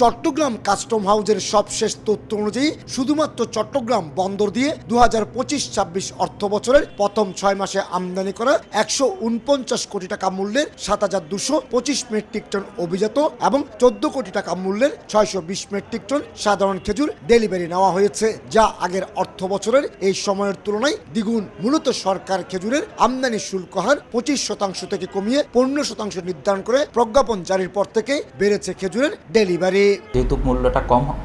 Chittagong custom হাউজের সবশেষ তথ্য অনুযায়ী শুধুমাত্র চট্টগ্রাম বন্দর দিয়ে 2025-26 অর্থ বছরের প্রথম 6 মাসে আমদানি করা 149 কোটি টাকা মূল্যের 7,225 মেট্রিক টন অভিজাত এবং 14 কোটি টাকা মূল্যের 620 মেট্রিক টন সাধারণ খেজুর ডেলিভারি নেওয়া হয়েছে, যা আগের অর্থ বছরের এই সময়ের তুলনায় দ্বিগুণ। মূলত সরকার খেজুরের আমদানি শুল্ক হার 25% থেকে কমিয়ে 15% নির্ধারণ করে প্রজ্ঞাপন জারির পর থেকে বেড়েছে খেজুরের ডেলিভারি। যেহেতু মূল্যটা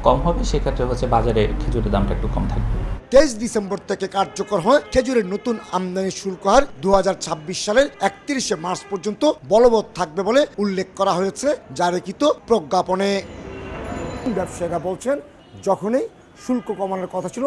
কম হবে, সেক্ষেত্রে বাজারে খেজুরের দামটা একটু কম থাকবে। 23 ডিসেম্বর থেকে কার্যকর হয় খেজুরের নতুন আমদানি শুল্ক হার 2026 সালের 31 মার্চ পর্যন্ত বলবৎ থাকবে বলে উল্লেখ করা হয়েছে জারিকৃত প্রজ্ঞাপনে। ব্যবসায়ীরা বলছেন, যখনই শুল্ক কমানোর কথা ছিল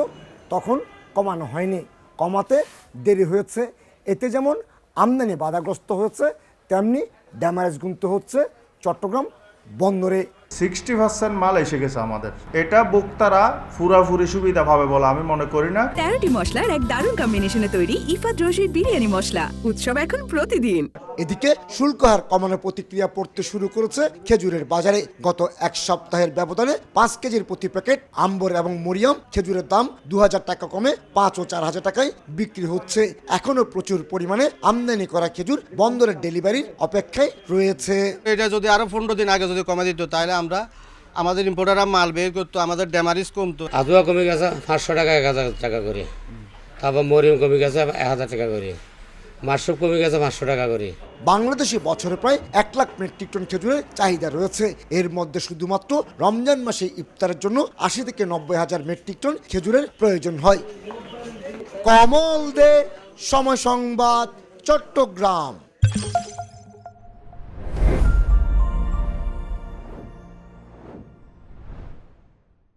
তখন কমানো হয়নি, কমাতে দেরি হয়েছে। এতে যেমন আমদানি বাধাগ্রস্ত হয়েছে, তেমনি ড্যামারেজ গুনতে হচ্ছে চট্টগ্রাম বন্দরে। 60% মাল এসে গেছে আমাদের। এটা ভোক্তারা পুরাপুরি সুবিধা পাবে বলে আমি মনে করি না। 13টি মশলার এক দারুণ কম্বিনেশনে তৈরি ইফাত রশিদ বিরিয়ানি মশলা। উৎসব এখন প্রতিদিন। এদিকে শুল্ক হার কমানোর প্রতিক্রিয়া পড়তে শুরু করেছে খেজুরের বাজারে। গত এক সপ্তাহের ব্যবধানে 5 কেজির প্রতি প্যাকেট আম্বর এবং মরিয়াম খেজুরের দাম 2000 টাকা কমে 5 ও 4000 টাকায় বিক্রি হচ্ছে। এখনো প্রচুর পরিমাণে আমদানি করা খেজুর বন্দরের ডেলিভারির অপেক্ষায় রয়েছে। এটা যদি আরো 15 দিন আগে যদি কমে দিত, তাহলে আমরা আমাদের ইম্পোর্টাররা মাল বের করতো, আমাদের ড্যামারিজ কমতো। আদুয়া কমে গেছে 500 টাকা 1000 টাকা করে, তারপর মরিয়ম কমে গেছে 1000 টাকা করে, মাশরুম কমে গেছে 500 টাকা করে। বাংলাদেশে বছরে প্রায় 1 লাখ মেট্রিক টন খেজুরের চাহিদা রয়েছে। এর মধ্যে শুধুমাত্র রমজান মাসে ইফতারের জন্য 80 থেকে 90 হাজার মেট্রিক টন খেজুরের প্রয়োজন হয়। কমল দে, সময় সংবাদ, চট্টগ্রাম।